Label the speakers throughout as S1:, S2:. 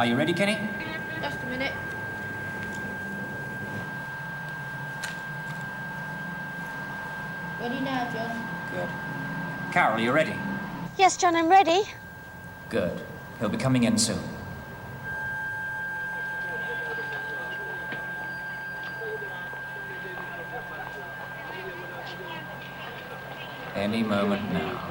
S1: Are you ready, Kenny?
S2: Just a minute. Ready now, John.
S1: Good. Carol, you ready?
S3: Yes, John, I'm ready.
S1: Good. He'll be coming in soon. Any moment now.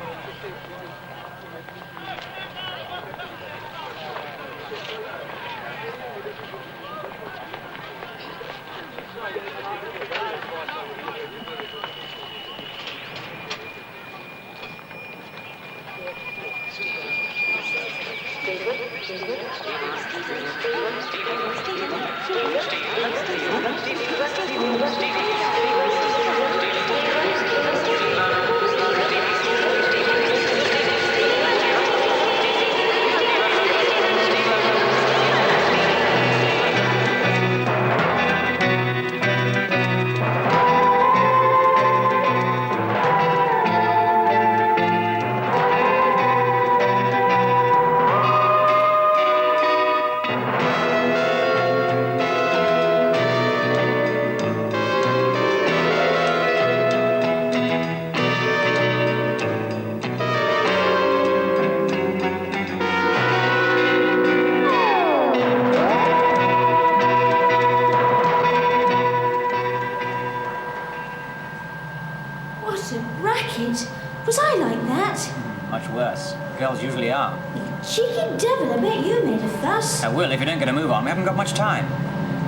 S3: What a racket. Was I like that?
S1: Much worse. Girls usually are.
S3: You cheeky devil, I bet you made a fuss.
S1: I will if you don't get a move on. We haven't got much time.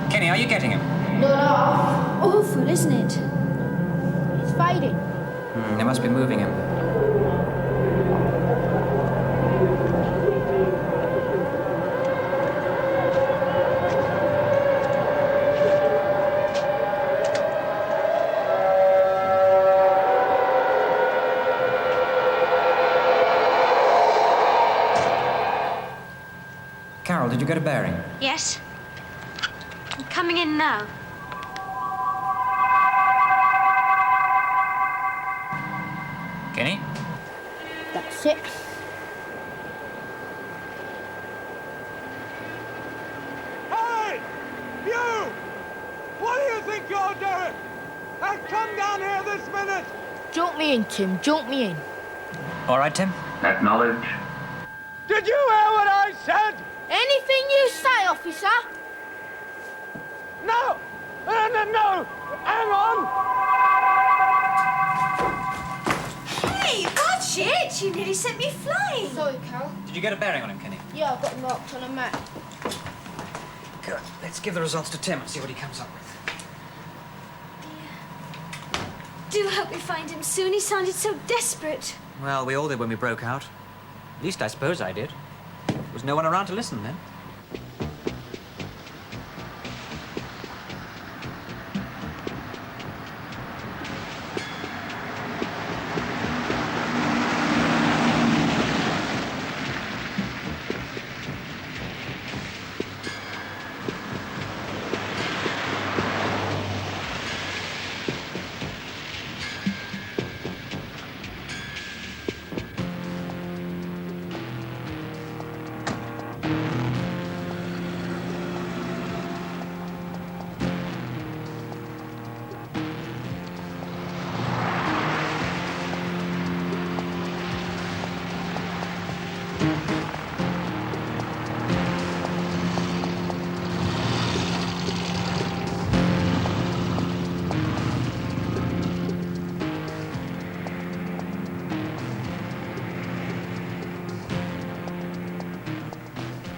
S1: Kenny, are you getting him?
S2: Not off.
S3: Awful, isn't it?
S2: It's fading.
S1: They must be moving him. Carol, did you get a bearing?
S3: Yes. I'm coming in now.
S1: Kenny?
S2: That's it.
S4: Hey! You! What do you think you're doing? Come down here this minute!
S2: Jump me in, Tim. Jump me in.
S1: All right, Tim?
S5: Acknowledge.
S4: Did you hear what I said?
S2: Anything you say, officer.
S4: No! No! Hang on!
S3: Hey, watch it! You nearly sent me flying.
S2: Sorry, Carol.
S1: Did you get a bearing on him, Kenny?
S2: Yeah, I've got them marked on a map.
S1: Good. Let's give the results to Tim and see what he comes up with.
S3: Do hope we find him soon. He sounded so desperate.
S1: Well, we all did when we broke out. At least I suppose I did. There was no one around to listen then.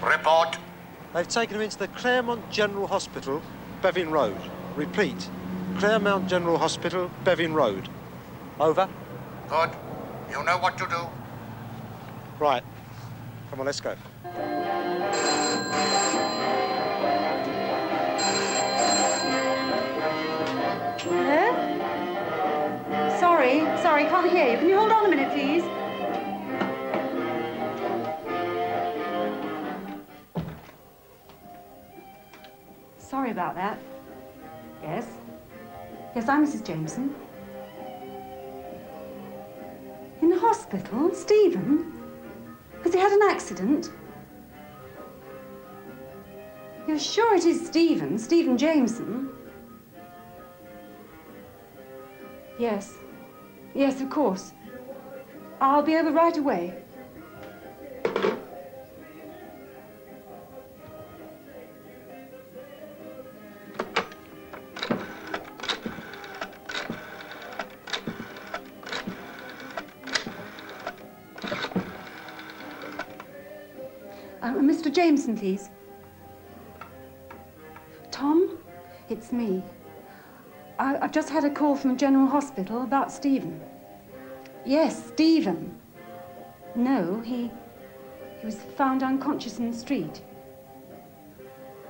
S5: Report.
S6: They've taken him into the Claremont General Hospital, Bevin Road. Repeat, Claremont General Hospital, Bevin Road. Over.
S5: Good. You know what to do.
S6: Right. Come on, let's go.
S7: Hello? Sorry, can't hear you. Can you hold on a minute, please? Sorry about that. Yes? Yes, I'm Mrs. Jameson. In the hospital? Stephen? Has he had an accident? You're sure it is Stephen? Stephen Jameson? Yes. Yes, of course. I'll be over right away. Mr. Jameson, please. Tom, it's me. I've just had a call from General Hospital about Stephen. Yes, Stephen. No, he was found unconscious in the street.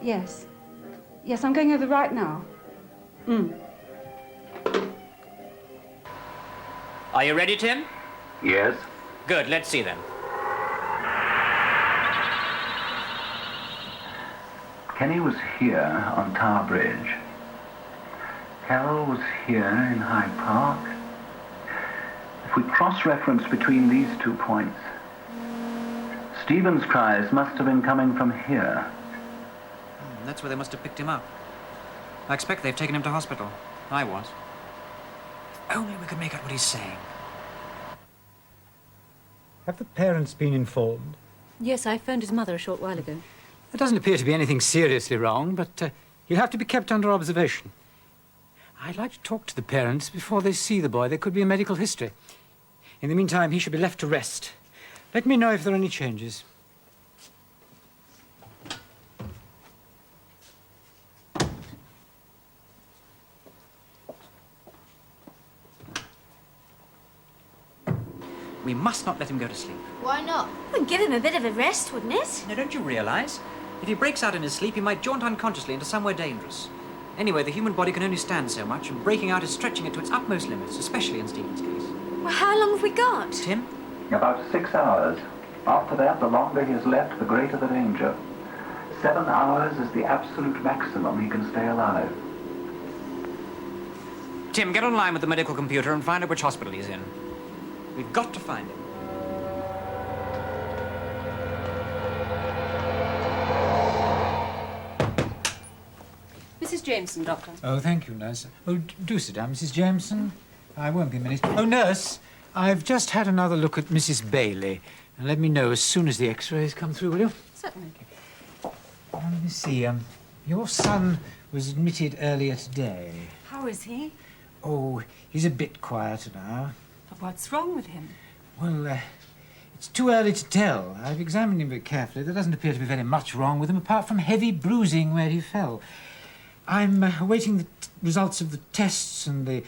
S7: Yes. Yes, I'm going over right now.
S1: Are you ready, Tim?
S5: Yes?
S1: Good, let's see then.
S5: Kenny was here on Tower Bridge. Carol was here in Hyde Park. If we cross-reference between these 2 points, Stephen's cries must have been coming from here.
S1: That's where they must have picked him up. I expect they've taken him to hospital. I was. If only we could make out what he's saying.
S8: Have the parents been informed?
S9: Yes, I phoned his mother a short while ago.
S8: There doesn't appear to be anything seriously wrong, but he'll have to be kept under observation. I'd like to talk to the parents before they see the boy. There could be a medical history. In the meantime, he should be left to rest. Let me know if there are any changes.
S1: We must not let him go to sleep.
S2: Why not?
S3: Would give him a bit of a rest, wouldn't it?
S1: Now, don't you realise? If he breaks out in his sleep, he might jaunt unconsciously into somewhere dangerous. Anyway, the human body can only stand so much, and breaking out is stretching it to its utmost limits, especially in Stephen's case.
S3: Well, how long have we got?
S1: Tim?
S5: About 6 hours. After that, the longer he is left, the greater the danger. 7 hours is the absolute maximum he can stay alive.
S1: Tim, get online with the medical computer and find out which hospital he's in. We've got to find him.
S9: Mrs. Jameson, Doctor.
S8: Oh, thank you, nurse. Oh, do sit down, Mrs. Jameson. I won't be a minute. Oh, nurse, I've just had another look at Mrs. Bailey. And let me know as soon as the x-rays come through, will you?
S9: Certainly.
S8: Let me see. Your son was admitted earlier today.
S7: How is he?
S8: Oh, he's a bit quieter now.
S7: But what's wrong with him?
S8: Well, it's too early to tell. I've examined him very carefully. There doesn't appear to be very much wrong with him, apart from heavy bruising where he fell. I'm awaiting the results of the tests and the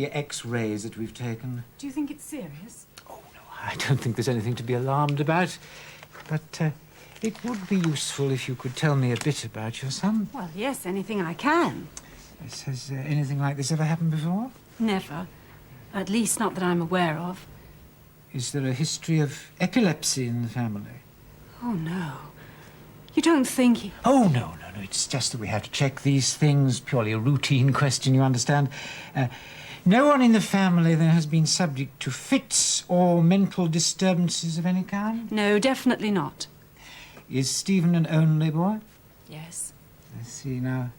S8: X-rays that we've taken.
S7: Do you think it's serious?
S8: Oh, no, I don't think there's anything to be alarmed about. But it would be useful if you could tell me a bit about your son.
S7: Well, yes, anything I can.
S8: Yes, has anything like this ever happened before?
S7: Never. At least not that I'm aware of.
S8: Is there a history of epilepsy in the family?
S7: Oh, no. You don't think he...
S8: Oh, no. It's just that we have to check these things. Purely a routine question, you understand. No one in the family then has been subject to fits or mental disturbances of any kind?
S7: No, definitely not.
S8: Is Stephen an only boy?
S7: Yes.
S8: I see. Now,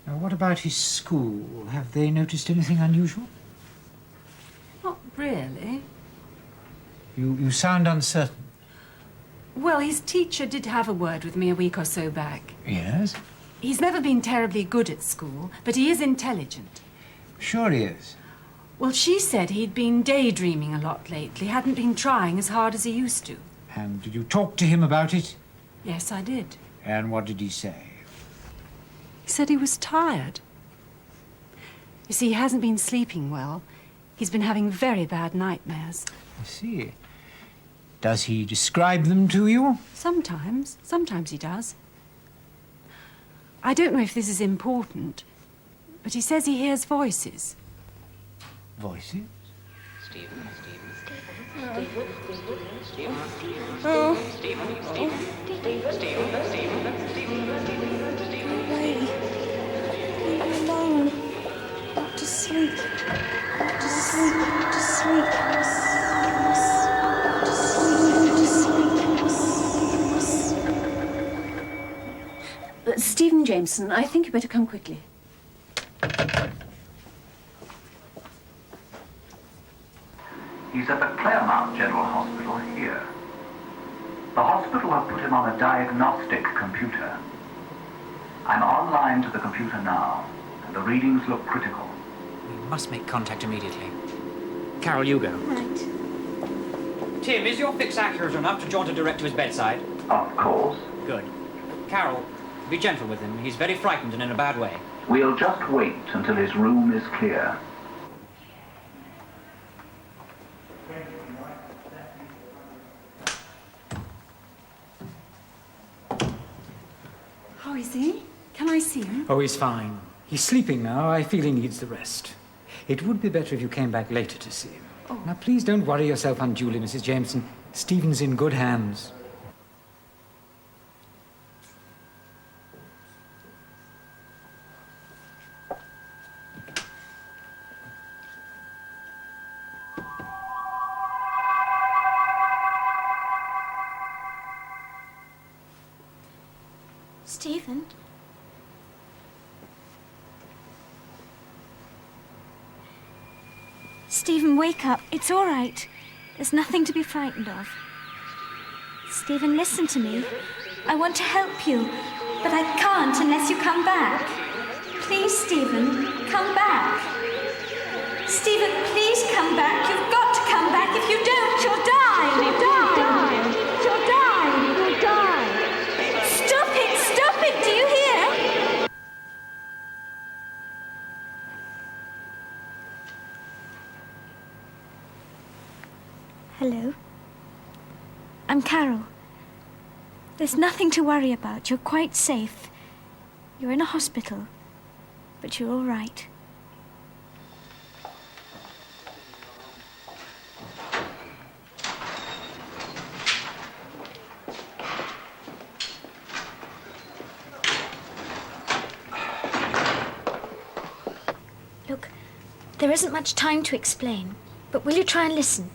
S8: what about his school? Have they noticed anything unusual?
S7: Not really.
S8: You sound uncertain.
S7: Well, his teacher did have a word with me a week or so back.
S8: Yes?
S7: He's never been terribly good at school, but he is intelligent.
S8: Sure he is.
S7: Well, she said he'd been daydreaming a lot lately, hadn't been trying as hard as he used to.
S8: And did you talk to him about it?
S7: Yes, I did.
S8: And what did he say?
S7: He said he was tired. You see, he hasn't been sleeping well. He's been having very bad nightmares.
S8: I see. Does he describe them to you?
S7: Sometimes. Sometimes he does. I don't know if this is important, but he says he hears voices.
S8: Voices?
S2: Alone. Not to sleep. Not to sleep. Not to sleep.
S9: Stephen Jameson, I think you better come quickly.
S5: He's at the Claremont General Hospital here. The hospital have put him on a diagnostic computer. I'm online to the computer now, and the readings look critical.
S1: We must make contact immediately. Carol, you go.
S2: Right.
S1: Tim, is your fix accurate enough to jaunt direct to his bedside?
S5: Of course.
S1: Good. Carol, be gentle with him. He's very frightened and in a bad way.
S5: We'll just wait until his room is clear.
S7: How is he? Can I see him?
S8: Oh, he's fine. He's sleeping now. I feel he needs the rest. It would be better if you came back later to see him.
S7: Oh.
S8: Now, please don't worry yourself unduly, Mrs. Jameson. Stephen's in good hands.
S2: Stephen? Stephen, wake up. It's all right. There's nothing to be frightened of. Stephen, listen to me. I want to help you, but I can't unless you come back. Please, Stephen, come back. Stephen, please come back. You've got to come back. If you don't, you'll die. You'll die. You'll die. You'll die. Stop it. Stop it. Do you hear? Hello. I'm Carol. There's nothing to worry about. You're quite safe. You're in a hospital, but you're all right. Look, there isn't much time to explain, but will you try and listen?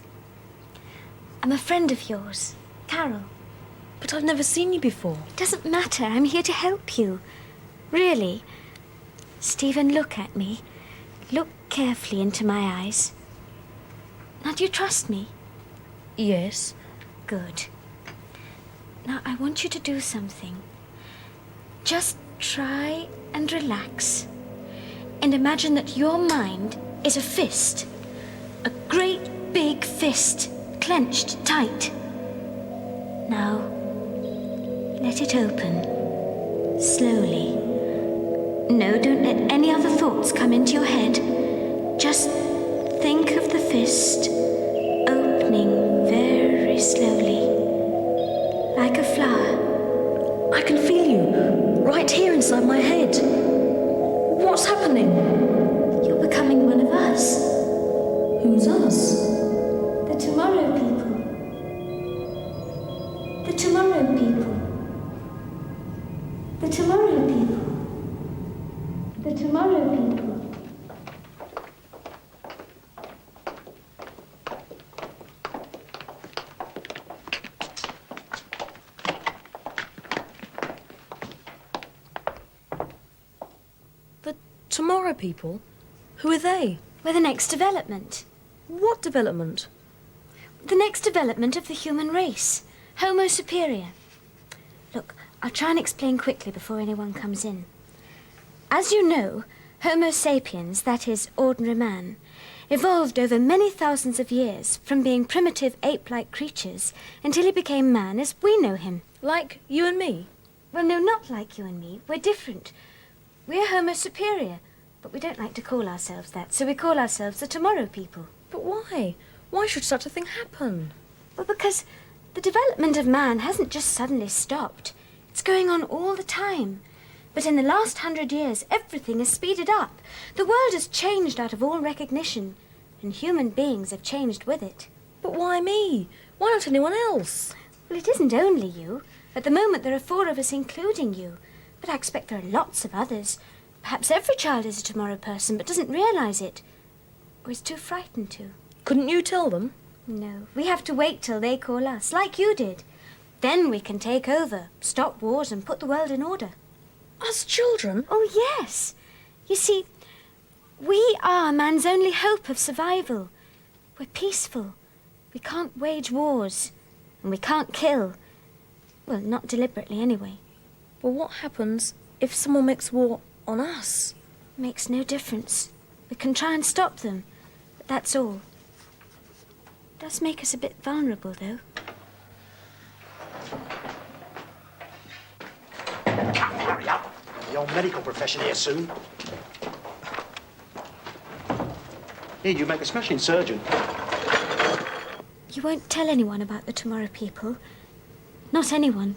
S2: I'm a friend of yours, Carol.
S9: But I've never seen you before.
S2: It doesn't matter. I'm here to help you. Really. Stephen, look at me. Look carefully into my eyes. Now, do you trust me?
S9: Yes.
S2: Good. Now, I want you to do something. Just try and relax. And imagine that your mind is a fist. A great big fist, clenched tight. Now, let it open. Slowly. No, don't let any other thoughts come into your head. Just think of the fist opening very slowly. Like a flower.
S9: I can feel you, right here inside my head. What's happening?
S2: You're becoming one of us.
S9: Who's us?
S2: The tomorrow people. The tomorrow people. The tomorrow people. The tomorrow people.
S9: The tomorrow people? Who are they?
S2: We're the next development.
S9: What development?
S2: The next development of the human race. Homo superior. Look, I'll try and explain quickly before anyone comes in. As you know, Homo sapiens, that is, ordinary man, evolved over many thousands of years from being primitive ape-like creatures until he became man as we know him.
S9: Like you and me?
S2: Well, no, not like you and me. We're different. We're Homo superior, but we don't like to call ourselves that, so we call ourselves the tomorrow people.
S9: But why? Why should such a thing happen?
S2: Well, because the development of man hasn't just suddenly stopped. It's going on all the time. But in the last 100 years, everything has speeded up. The world has changed out of all recognition, and human beings have changed with it.
S9: But why me? Why not anyone else?
S2: Well, it isn't only you. At the moment, there are 4 of us, including you. But I expect there are lots of others. Perhaps every child is a tomorrow person, but doesn't realize it. Or is too frightened to.
S9: Couldn't you tell them?
S2: No, we have to wait till they call us, like you did. Then we can take over, stop wars, and put the world in order.
S9: Us children?
S2: Oh, yes. You see, we are man's only hope of survival. We're peaceful. We can't wage wars. And we can't kill. Well, not deliberately, anyway.
S9: Well, what happens if someone makes war on us?
S2: Makes no difference. We can try and stop them, but that's all. Does make us a bit vulnerable, though.
S10: Hurry up. The old medical profession here soon. Here, you make a smashing surgeon.
S2: You won't tell anyone about the Tomorrow People. Not anyone.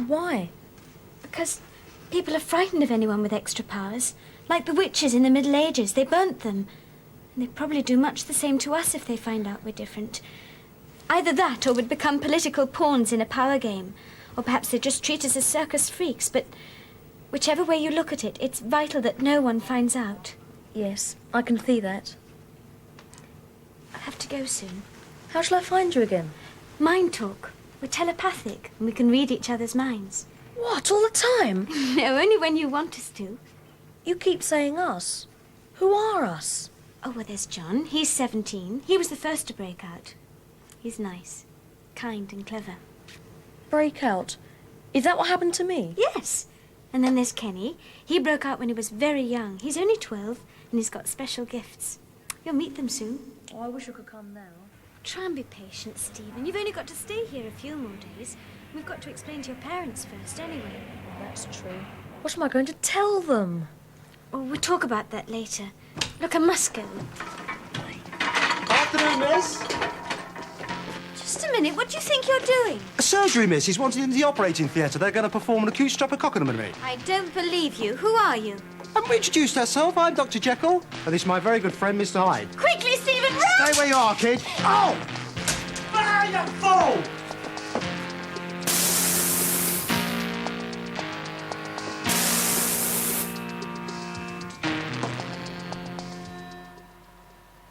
S9: Why?
S2: Because people are frightened of anyone with extra powers. Like the witches in the Middle Ages. They burnt them. And they'd probably do much the same to us if they find out we're different. Either that or we'd become political pawns in a power game. Or perhaps they'd just treat us as circus freaks. But whichever way you look at it, it's vital that no one finds out.
S9: Yes, I can see that.
S2: I'll have to go soon.
S9: How shall I find you again?
S2: Mind talk. We're telepathic and we can read each other's minds.
S9: What, all the time?
S2: No, only when you want us to.
S9: You keep saying us. Who are us?
S2: Oh, well, there's John. He's 17. He was the first to break out. He's nice, kind and clever.
S9: Break out? Is that what happened to me?
S2: Yes. And then there's Kenny. He broke out when he was very young. He's only 12 and he's got special gifts. You'll meet them soon.
S9: Oh, I wish I could come now.
S2: Try and be patient, Stephen. You've only got to stay here a few more days. We've got to explain to your parents first, anyway.
S9: That's true. What am I going to tell them?
S2: Oh, we'll talk about that later. Look, I must go.
S10: Afternoon, miss.
S2: Just a minute. What do you think you're doing?
S10: A surgery, miss. He's wanted in the operating theatre. They're going to perform an acute streptococconomy.
S2: I don't believe you. Who are you?
S10: Haven't we introduced ourselves? I'm Dr. Jekyll. And this is my very good friend, Mr. Hyde.
S2: Quickly, Stephen, run!
S10: Stay where you are, kid. Oh! Ah, you fool!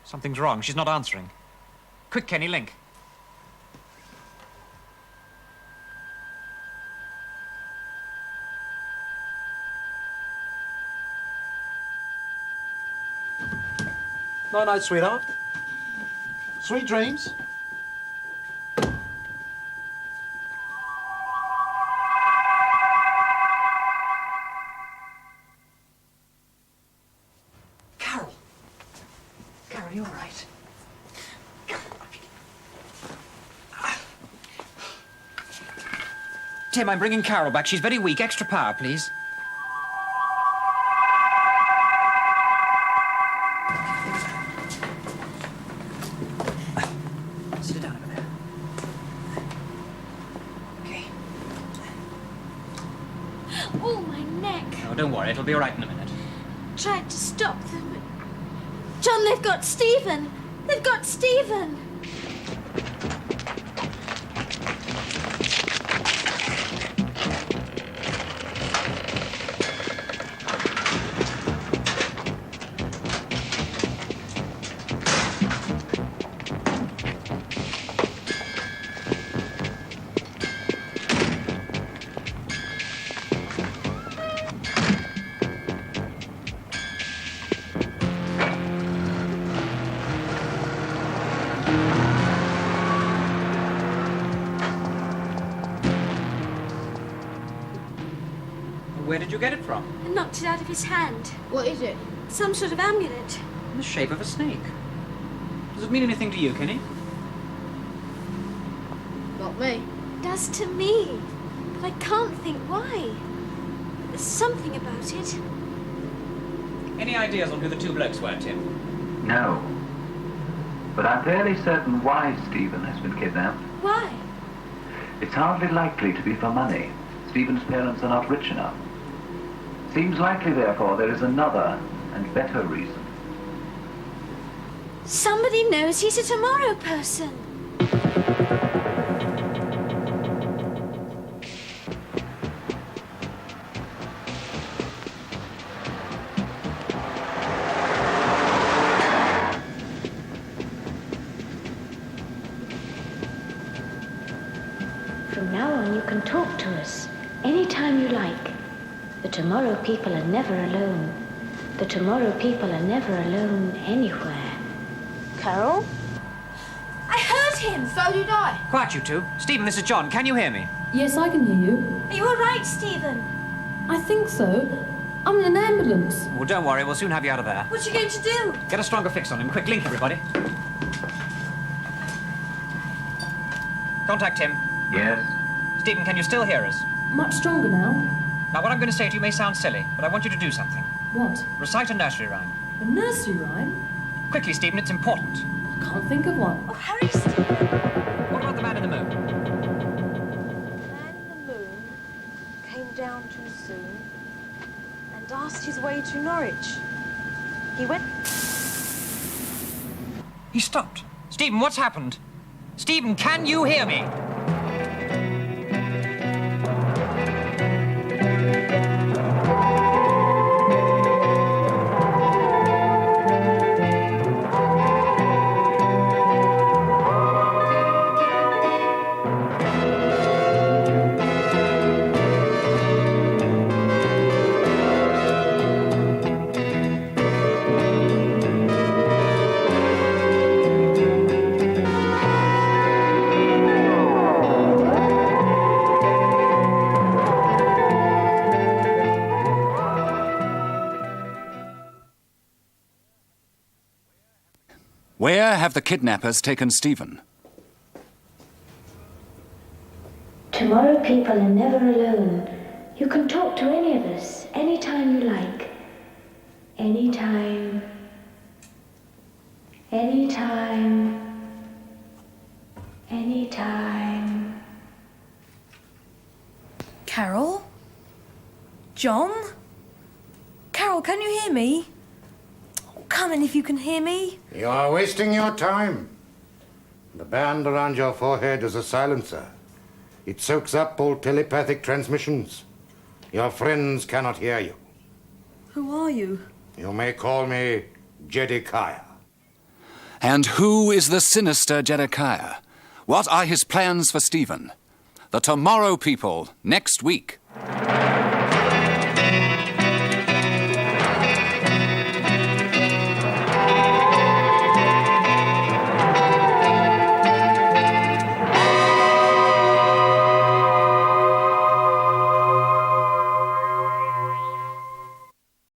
S1: Something's wrong. She's not answering. Quick, Kenny, link.
S10: Night-night, sweetheart. Sweet dreams.
S1: Carol! Carol, you all right? Tim, I'm bringing Carol back. She's very weak. Extra power, please. Sit down over there. Okay.
S2: Oh, my neck.
S1: Oh, don't worry. It'll be all right in a minute.
S2: Tried to stop them. John, they've got Stephen. They've got Stephen.
S1: Where did you get it from?
S2: I knocked it out of his hand.
S3: What is it?
S2: Some sort of amulet.
S1: In the shape of a snake. Does it mean anything to you, Kenny?
S3: Not me.
S2: Does to me. But I can't think why. There's something about it.
S1: Any ideas on who the two blokes were, Tim?
S5: No. But I'm fairly certain why Stephen has been kidnapped.
S2: Why?
S5: It's hardly likely to be for money. Stephen's parents are not rich enough. Seems likely, therefore, there is another and better reason.
S2: Somebody knows he's a tomorrow person. From now on, you can talk to us anytime you like. The tomorrow people are never alone. The tomorrow people are never alone anywhere.
S3: Carol? I heard him!
S1: So did I. Quiet, you two. Stephen, this is John. Can you hear me?
S9: Yes, I can hear you.
S3: Are you all right, Stephen?
S9: I think so. I'm in an ambulance.
S1: Well, don't worry. We'll soon have you out of there.
S3: What are you going to do?
S1: Get a stronger fix on him. Quick, link, everybody. Contact him.
S5: Yes?
S1: Stephen, can you still hear us?
S9: Much stronger now.
S1: Now, what I'm going to say to you may sound silly, but I want you to do something.
S9: What?
S1: Recite a nursery rhyme.
S9: A nursery rhyme?
S1: Quickly, Stephen, it's important.
S9: I can't think of one.
S3: Oh, hurry, Stephen.
S1: What about the man in the moon?
S3: The man in the moon came down too soon and asked his way to Norwich. He went...
S1: He stopped. Stephen, what's happened? Stephen, can you hear me?
S11: Where have the kidnappers taken Stephen?
S2: Tomorrow people are never alone. You can talk to any of us, anytime you like. Anytime. Anytime. Anytime.
S3: Carol? John? Carol, can you hear me? Oh, come in if you can hear me.
S12: You are wasting your time. The band around your forehead is a silencer. It soaks up all telepathic transmissions. Your friends cannot hear you.
S3: Who are you?
S12: You may call me Jedediah.
S11: And who is the sinister Jedediah? What are his plans for Stephen? The Tomorrow People, next week.